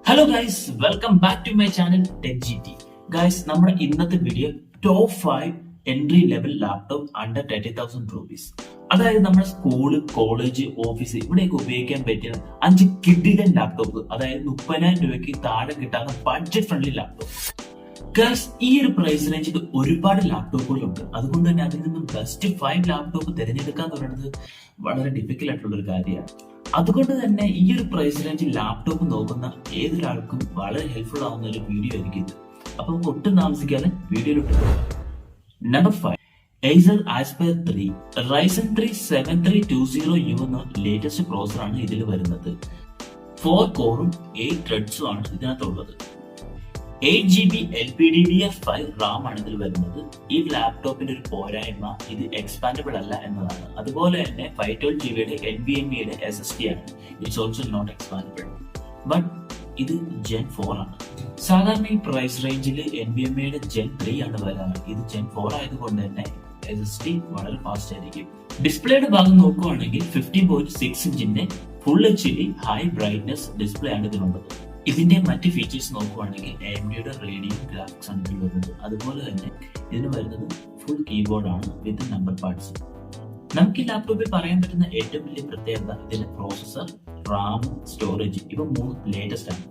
Hello guys, welcome back to my channel tech G T. Guys, നമ്മുടെ ഇന്നത്തെ video top 5 entry level laptop under 30,000 rupees. അതായത് നമ്മുടെ school, college, office ഇവിടെയൊക്കെ ഉപയോഗിക്കാൻ പറ്റിയ 5 കിഡിലൻ ലാപ്ടോപ്പ്, അതായത് 30,000 രൂപയ്ക്ക് താഴെ കിട്ടാവുന്ന ബഡ്ജറ്റ് ഫ്രണ്ട്ലി ലാപ്ടോപ്പ്. ഗൈസ്, ഈ ഒരു പ്രൈസ് റേഞ്ചിൽ ഒരുപാട് ലാപ്ടോപ്പുകളുണ്ട്. അതുകൊണ്ട് തന്നെ അതിൽ നിന്നും ബെസ്റ്റ് 5 ലാപ്ടോപ്പ് തിരഞ്ഞെടുക്കുക എന്ന് പറയുന്നത് വളരെ ഡിഫിക്കൽട്ട് ആയിട്ടുള്ള ഒരു കാര്യമാണ്. അതുകൊണ്ട് തന്നെ ഈ ഒരു പ്രൈസ് റേഞ്ചിൽ ലാപ്ടോപ്പ് നോക്കുന്ന ഏതൊരാൾക്കും വളരെ ഹെൽപ്ഫുൾ ആവുന്ന ഒരു വീഡിയോ ആയിരിക്കും ഇത്. അപ്പൊ നമുക്ക് ഒട്ടും താമസിക്കാതെ വീഡിയോയിലോട്ട് പോകാം. Number 5, Acer Aspire 3 Ryzen 3 7320U എന്ന ലേറ്റസ്റ്റ് പ്രോസസർ ആണ് ഇതിൽ വരുന്നത്. 4 കോറും 8 ത്രെഡ്സും ആണ് ഇതിനകത്തുള്ളത്. 8GB LPDDR5 റാം ആണ് ഇതിൽ വരുന്നത്. ഈ ലാപ്ടോപ്പിന്റെ ഒരു പോരായ്മ ഇത് എക്സ്പാൻഡബിൾ അല്ല എന്നതാണ്. അതുപോലെ തന്നെ 512GB NVMe SSD ആണ്. It's also not expandable. But ഇത് Gen 4 ആണ്. സാധാരണ ഈ പ്രൈസ് റേഞ്ചിൽ NVMe Gen 3 ആണ് വരാറ്. ഇത് Gen 4 ആയതുകൊണ്ട് തന്നെ SSD വളരെ ഫാസ്റ്റ് ആയിരിക്കും. ഡിസ്പ്ലേയുടെ ഭാഗം നോക്കുകയാണെങ്കിൽ 15.6 ഇഞ്ചിന്റെ full HD high brightness display ആണ് ഇതിനുള്ളത്. ഇതിന്റെ മറ്റ് ഫീച്ചേഴ്സ് നോക്കുകയാണെങ്കിൽ AMDയുടെ റേഡിയൻ ഗ്രാഫിക്സ് ആണ് ഇതിൽ വരുന്നത്. അതുപോലെ തന്നെ ഇതിന് വരുന്നത് ഫുൾ കീബോർഡ് ആണ് വിത്ത് നമ്പർ പാർട്സ്. നമുക്ക് ഈ ലാപ്ടോപ്പിൽ പറയാൻ പറ്റുന്ന ഏറ്റവും വലിയ പ്രത്യേകത ഇതിന്റെ പ്രോസസർ, റാം, സ്റ്റോറേജ് ഇവ 3 ലേറ്റസ്റ്റ് ആണ്.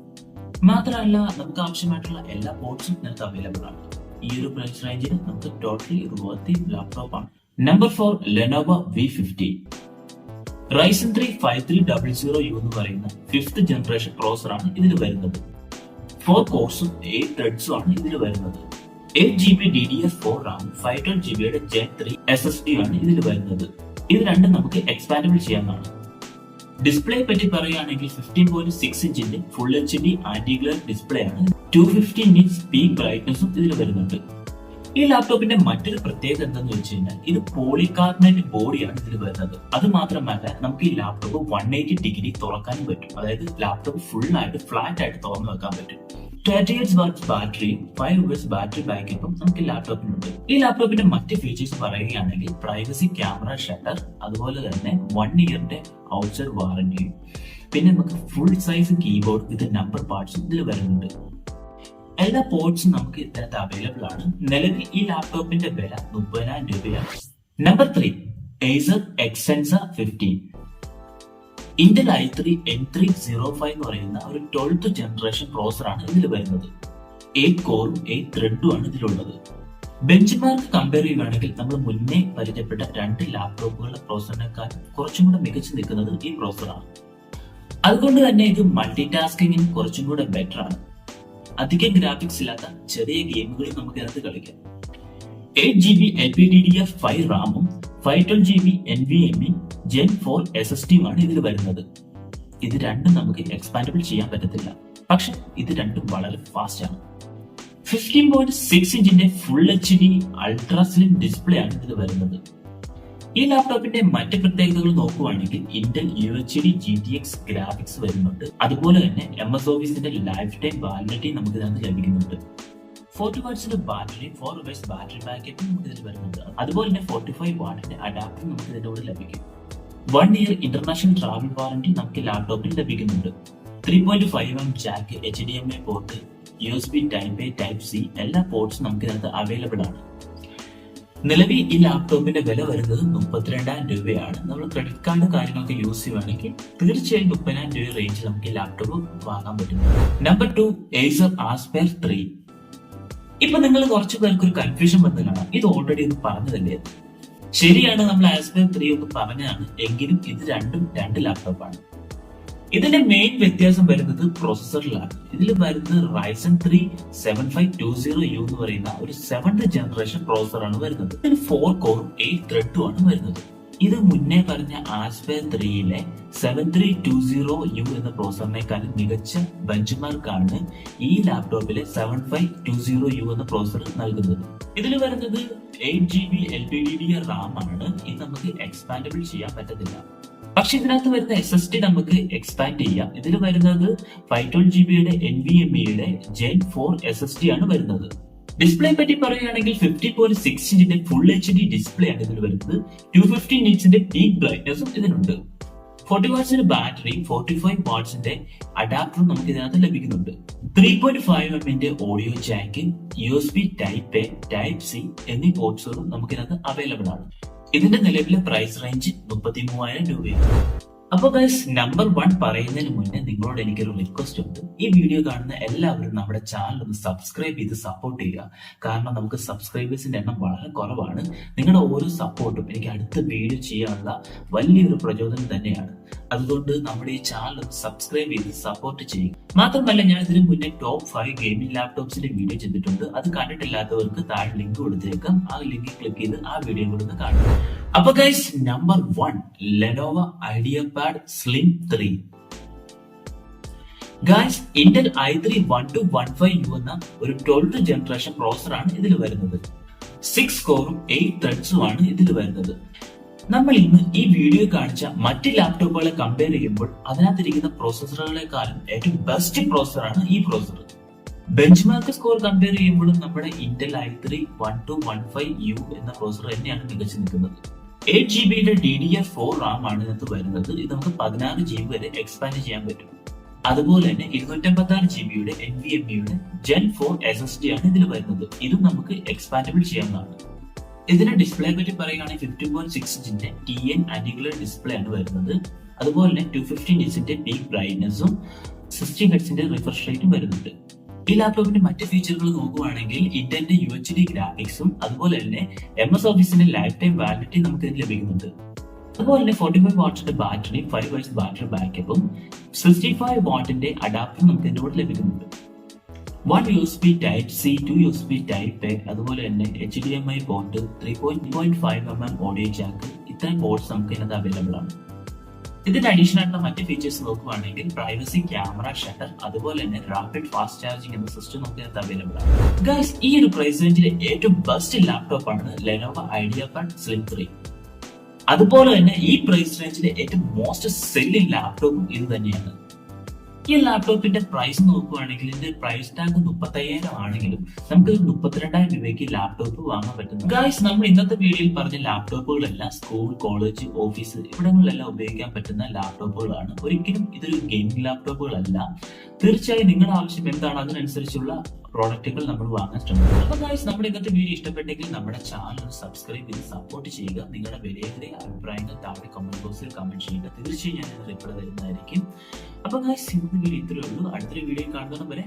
മാത്രമല്ല നമുക്ക് ആവശ്യമായിട്ടുള്ള എല്ലാ പോർട്സും ഇതിനകത്ത് അവൈലബിൾ ആണ്. ഈ ഒരു പ്രൈസ് റേഞ്ചിൽ നമുക്ക് ടോട്ടലി വർത്തി ലാപ്ടോപ്പ് ആണ്. Number 4, Lenovo V50 Ryzen 3 5300U എന്ന് പറയുന്ന 5th ജനറേഷൻ പ്രോസസർ ആണ് ഇതിൽ വരുന്നത്. 4 കോഴ്സും 8 ത്രെഡ്സും ആണ് ഇതിൽ വരുന്നത്. 8GB DDR4 Ram, 512GB Gen 3 SSD ആണ് ഇതിൽ വരുന്നത്. ഇത് രണ്ടും നമുക്ക് എക്സ്പാൻഡബിൾ ചെയ്യാവുന്നതാണ്. ഡിസ്പ്ലേ പറ്റി പറയുകയാണെങ്കിൽ 15.6 ഇഞ്ചിന്റെ full HD anti glare display ആണ്. 250 നിറ്റ്സ് പീക്ക് ബ്രൈറ്റ്നസും ഇതിൽ വരുന്നുണ്ട്. ഈ ലാപ്ടോപ്പിന്റെ മറ്റൊരു പ്രത്യേകത എന്താന്ന് വെച്ച് കഴിഞ്ഞാൽ ഇത് പോളികാർബണേറ്റ് ബോഡിയാണ് ഇതിൽ വരുന്നത്. അത് മാത്രമല്ല നമുക്ക് ഈ ലാപ്ടോപ്പ് 180 ഡിഗ്രി തുറക്കാനും പറ്റും. അതായത് ലാപ്ടോപ്പ് ഫുൾ ആയിട്ട് ഫ്ലാറ്റ് ആയിട്ട് തുറന്നു വെക്കാൻ പറ്റും. 28 വാട്ട്സ് ബാറ്ററിയും 5 hours ബാറ്ററി ബാക്കപ്പും നമുക്ക് ലാപ്ടോപ്പിനുണ്ട്. ഈ ലാപ്ടോപ്പിന്റെ മറ്റ് ഫീച്ചേഴ്സ് പറയുകയാണെങ്കിൽ പ്രൈവസി ക്യാമറ ഷട്ടർ, അതുപോലെ തന്നെ 1 ഇയറിന്റെ ഔട്ട്സൈഡ് വാറന്റിയും, പിന്നെ നമുക്ക് full size keyboard with number പാർട്സും ഇതിൽ വരുന്നുണ്ട്. എല്ലാ പോർട്സും നമുക്ക് ഇതിനകത്ത് അവൈലബിൾ ആണ്. നിലവിൽ ഈ ലാപ്ടോപ്പിന്റെ വില 30,000 രൂപയാണ്. Number 3, Acer Extensa 15 Intel i3 N305 എന്ന് പറയുന്ന ഒരു 12th ജനറേഷൻ പ്രോസസർ ആണ് ഇതിൽ വരുന്നത്. 8 കോറും 8 ത്രെഡും ആണ് ഇതിലുള്ളത്. ബെഞ്ച് മാർക്ക് കമ്പയർ ചെയ്യുകയാണെങ്കിൽ നമ്മൾ മുന്നേ പരിചയപ്പെട്ട 2 ലാപ്ടോപ്പുകളുടെ പ്രോസസറിനേക്കാൾ കുറച്ചും കൂടെ മികച്ചു നിൽക്കുന്നത് ഈ പ്രോസസറാണ്. അതുകൊണ്ട് തന്നെ ഇത് മൾട്ടി ടാസ്കിങ്ങിന് കുറച്ചും കൂടെ ബെറ്റർ ആണ്. അധികം ഗ്രാഫിക്സ് ഇല്ലാത്ത ചെറിയ ഗെയിമുകൾ നമുക്ക് ഇതിനകത്ത് കളിക്കാം. 8GB LPDDR5 റാമും 512GB NVMe Gen 4 SSDയുമാണ് ഇതിൽ വരുന്നത്. ഇത് രണ്ടും നമുക്ക് എക്സ്പാൻഡബിൾ ചെയ്യാൻ പറ്റത്തില്ല, പക്ഷെ ഇത് രണ്ടും വളരെ ഫാസ്റ്റ് ആണ്. 15.6 ഇഞ്ചിന്റെ full HD ultra slim display ആണ് ഇതിൽ വരുന്നത്. ഈ ലാപ്ടോപ്പിന്റെ മറ്റ് പ്രത്യേകതകൾ നോക്കുകയാണെങ്കിൽ ഇന്റൽ UHD GTX ഗ്രാഫിക്സ് വരുന്നുണ്ട്. അതുപോലെ തന്നെ MS ഓഫീസിന്റെ ലൈഫ് ടൈം വാലിഡിറ്റി നമുക്ക് ഇതിനകത്ത് ലഭിക്കുന്നുണ്ട്. 40 വാട്ട്സിന്റെ ബാറ്ററി, 4 hours ബാറ്ററി ബാക്കപ്പ് നമുക്ക് ഇതിൽ വരുന്നുണ്ട്. അതുപോലെ തന്നെ 45 വാട്ടിന്റെ അഡാപ്റ്റർ നമുക്ക് ഇതിന്റെ കൂടെ ലഭിക്കും. 1 ഇയർ ഇന്റർനാഷണൽ ട്രാവൽ വാറന്റി നമുക്ക് ലാപ്ടോപ്പിൽ ലഭിക്കുന്നുണ്ട്. 3.5mm Jack, HDMI port, USB Type A Type C എല്ലാ പോർട്സും നമുക്ക് ഇതിനകത്ത് അവൈലബിൾ ആണ്. നിലവിൽ ഈ ലാപ്ടോപ്പിന്റെ വില വരുന്നത് 32,000 രൂപയാണ്. നമ്മൾ ക്രെഡിറ്റ് കാർഡ് കാര്യങ്ങളൊക്കെ യൂസ് ചെയ്യുകയാണെങ്കിൽ തീർച്ചയായും 30,000 രൂപ റേഞ്ചിൽ നമുക്ക് ഈ ലാപ്ടോപ്പ് വാങ്ങാൻ പറ്റും. നമ്പർ 2, Acer Aspire 3 ഇപ്പൊ നിങ്ങൾ കുറച്ചു പേർക്ക് ഒരു കൺഫ്യൂഷൻ വന്നതാണ്. ഇത് ഓൾറെഡി ഒന്ന് പറഞ്ഞതല്ലേ? ശരിയാണ്, നമ്മൾ Aspire 3 ഒന്ന് പറഞ്ഞതാണ്. എങ്കിലും ഇത് രണ്ടും 2 ലാപ്ടോപ്പാണ്. ഇതിന്റെ മെയിൻ വ്യത്യാസം വരുന്നത് പ്രോസസറിലാണ്. ഇതിൽ വരുന്നത് Ryzen 3 7520U എന്ന് പറയുന്ന ഒരു 7th ജനറേഷൻ പ്രോസസർ ആണ് വരുന്നത്. ഇതിന് 4 കോറും 8 ത്രെഡും ആണ് വരുന്നത്. ഇത് മുന്നേ പറഞ്ഞ Aspire 3യിലെ 7320U എന്ന പ്രോസസറിനേക്കാളും മികച്ച ബെഞ്ച് മാർക്കാണ് ഈ ലാപ്ടോപ്പിലെ 7520U എന്ന പ്രോസസർ നൽകുന്നത്. ഇതിൽ വരുന്നത് 8GB LPDDR റാം ആണ്. ഇത് നമുക്ക് എക്സ്പാൻഡബിൾ ചെയ്യാൻ പറ്റത്തില്ല. പക്ഷെ ഇതിനകത്ത് വരുന്ന SSD നമുക്ക് എക്സ്പാൻഡ് ചെയ്യാം. ഇതിൽ വരുന്നത് 512GB NVMe Gen 4 SSD ആണ് വരുന്നത്. ഡിസ്പ്ലേ പറ്റി പറയുകയാണെങ്കിൽ 50.6 ഇഞ്ചിന്റെ ഫുൾ HD ഡിസ്പ്ലേ ആണ് ഇതിൽ വരുന്നത്. 250 നിറ്റ്സിന്റെ പീക്ക് ബ്രൈറ്റ്നസും ഇതിനുണ്ട്. 40 വാട്ട്സിന്റെ ബാറ്ററി 45 വാട്ട്സിന്റെ അഡാപ്റ്ററും നമുക്ക് ഇതിനകത്ത് ലഭിക്കുന്നുണ്ട്. 3.5mm audio Jack, USB type A, type C എന്നീ പോർട്സുകളും നമുക്കിതിനകത്ത് അവൈലബിൾ ആണ്. ഇതിന്റെ നിലവിലെ പ്രൈസ് റേഞ്ച് 33,000 രൂപയാണ്. അപ്പൊ ഗൈസ്, നമ്പർ 1 പറയുന്നതിന് മുന്നേ നിങ്ങളോട് എനിക്കൊരു റിക്വസ്റ്റ് ഉണ്ട്. ഈ വീഡിയോ കാണുന്ന എല്ലാവരും നമ്മുടെ ചാനൽ ഒന്ന് സബ്സ്ക്രൈബ് ചെയ്ത് സപ്പോർട്ട് ചെയ്യുക. കാരണം നമുക്ക് സബ്സ്ക്രൈബേഴ്സിന്റെ എണ്ണം വളരെ കുറവാണ്. നിങ്ങളുടെ ഓരോ സപ്പോർട്ടും എനിക്ക് അടുത്ത വീഡിയോ ചെയ്യാനുള്ള വലിയൊരു പ്രചോദനം തന്നെയാണ്. അതുകൊണ്ട് നമ്മുടെ ഈ ചാനൽ സബ്സ്ക്രൈബ് ചെയ്ത് സപ്പോർട്ട് ചെയ്യുക. മാത്രമല്ല, ഞാൻ ഇതിനു മുന്നേ ടോപ്പ് 5 ഗെയിമിംഗ് ലാപ്ടോപ്സിന്റെ വീഡിയോ ചെയ്തിട്ടുണ്ട്. അത് കണ്ടിട്ടില്ലാത്തവർക്ക് താഴെ ലിങ്ക് കൊടുത്തേക്കാം. ആ ലിങ്ക് ക്ലിക്ക് ചെയ്ത് ആ വീഡിയോ കൂടെ ഒന്ന് കാണുക. അപ്പൊ guys, number 1 Lenovo IdeaPad slim 3. Guys, Intel i3 1215U എന്ന ഒരു 12th ജനറേഷൻ പ്രോസറാണ് ഇതിൽ വരുന്നത്. 6 കോറും 8 ത്രെഡ്സും ആണ് ഇതിൽ വരുന്നത്. നമ്മൾ ഇന്ന് ഈ വീഡിയോ കാണിച്ച മറ്റ് ലാപ്ടോപ്പുകളെ കമ്പയർ ചെയ്യുമ്പോൾ അതിനകത്തിരിക്കുന്ന പ്രോസസറുകളെക്കാളും ഏറ്റവും ബെസ്റ്റ് പ്രോസറാണ് ഈ processor. Bench mark score compare ചെയ്യുമ്പോഴും നമ്മുടെ ഇന്റൽ i3 1215U എന്ന പ്രോസർ തന്നെയാണ് മികച്ചു നിൽക്കുന്നത്. 8GB DDR4 RAM ആണ് ഇതിനകത്ത് വരുന്നത്. ഇത് നമുക്ക് 16GB വരെ എക്സ്പാൻഡ് ചെയ്യാൻ പറ്റും. അതുപോലെ തന്നെ 256GB NVMe Gen 4 SSD ആണ് ഇതിൽ വരുന്നത്. ഇതും നമുക്ക് എക്സ്പാൻഡബിൾ ചെയ്യാവുന്നതാണ്. ഇതിന്റെ ഡിസ്പ്ലേ പറ്റി പറയുകയാണെങ്കിൽ 15.6 ഇഞ്ചിന്റെ TN ആന്റിഗ്ലർ ഡിസ്പ്ലേ ആണ് വരുന്നത്. അതുപോലെ തന്നെ 250 നിറ്റ്സിന്റെ പീക്ക് ബ്രൈറ്റ്നസും 60 ഹെർട്സിന്റെ റിഫ്രഷ് റേറ്റും വരുന്നുണ്ട്. ഈ ലാപ്ടോപ്പിന്റെ മറ്റ് ഫീച്ചറുകൾ നോക്കുകയാണെങ്കിൽ ഇന്റലിന്റെ UHD ഗ്രാഫിക്സും അതുപോലെ തന്നെ MS ഓഫീസിന്റെ ലൈഫ് ടൈം വാലിഡിറ്റി നമുക്ക് ഇതിൽ ലഭിക്കുന്നുണ്ട്. അതുപോലെ തന്നെ 45 വാട്ട്സിന്റെ ബാറ്ററി, 5 hours ബാറ്ററി ബാക്കപ്പും 65 വാട്ടിന്റെ അഡാപ്റ്ററും നമുക്ക് ഇതിന്റെ കൂടെ ലഭിക്കുന്നുണ്ട്. 1 USB type C, 2 USB type A, അതുപോലെ തന്നെ HDMI port, 3.5mm audio Jack, ഇത്രയും പോർട്സ് നമുക്ക് ഇതിനകത്ത് അവൈലബിൾ ആണ്. ഇതിന്റെ അഡീഷണൽ ആയിട്ടുള്ള മറ്റ് ഫീച്ചേഴ്സ് നോക്കുകയാണെങ്കിൽ പ്രൈവസി, ക്യാമറ, ഷട്ടർ, അതുപോലെ തന്നെ റാപ്പിഡ് ഫാസ്റ്റ് ചാർജിംഗ് എന്ന സിസ്റ്റം നമുക്ക് ഇതിനകത്ത് അവൈലബിൾ ആണ്. ഗൈസ്, ഈ ഒരു പ്രൈസ് റേഞ്ചിലെ ഏറ്റവും ബെസ്റ്റ് ലാപ്ടോപ്പ് ആണ് ലെനോവോ ഐഡിയാപാഡ് സ്ലിം 3. അതുപോലെ തന്നെ ഈ പ്രൈസ് റേഞ്ചിലെ ഏറ്റവും മോസ്റ്റ് സെല്ലിംഗ് ലാപ്ടോപ്പും ഇത് തന്നെയാണ്. ഈ ലാപ്ടോപ്പിന്റെ പ്രൈസ് നോക്കുകയാണെങ്കിൽ ഇതിന്റെ പ്രൈസ് ടാഗ് 35,000 ആണെങ്കിലും നമുക്ക് 32,000 രൂപയ്ക്ക് ലാപ്ടോപ്പ് വാങ്ങാൻ പറ്റുന്നു. ഗൈസ്, നമ്മൾ ഇന്നത്തെ വീഡിയോയിൽ പറഞ്ഞ ലാപ്ടോപ്പുകളെല്ലാം സ്കൂൾ, കോളേജ്, ഓഫീസ് ഇവിടങ്ങളിലെല്ലാം ഉപയോഗിക്കാൻ പറ്റുന്ന ലാപ്ടോപ്പുകളാണ്. ഒരിക്കലും ഇതൊരു ഗെയിമിംഗ് ലാപ്ടോപ്പുകളല്ല. തീർച്ചയായും നിങ്ങളുടെ ആവശ്യം എന്താണ് അതിനനുസരിച്ചുള്ള പ്രോഡക്റ്റുകൾ നമ്മൾ വാങ്ങാൻ ശ്രമിക്കുക. അപ്പൊ ഗൈസ്, നമ്മുടെ ഇന്നത്തെ വീഡിയോ ഇഷ്ടപ്പെട്ടെങ്കിൽ നമ്മുടെ ചാനൽ സബ്സ്ക്രൈബ് ചെയ്ത് സപ്പോർട്ട് ചെയ്യുക. നിങ്ങളുടെ വിലയേറിയ അഭിപ്രായങ്ങൾ താഴെ കമന്റ് ബോക്സിൽ കമന്റ് ചെയ്യുക. തീർച്ചയായും ഞാൻ റിപ്ലൈ തരുന്നതായിരിക്കും. അപ്പൊ ഗൈസ്, ഇന്നത്തെ വീഡിയോ ഇത്രയേ ഉള്ളൂ. അടുത്തൊരു വീഡിയോ കാണുന്നവരെ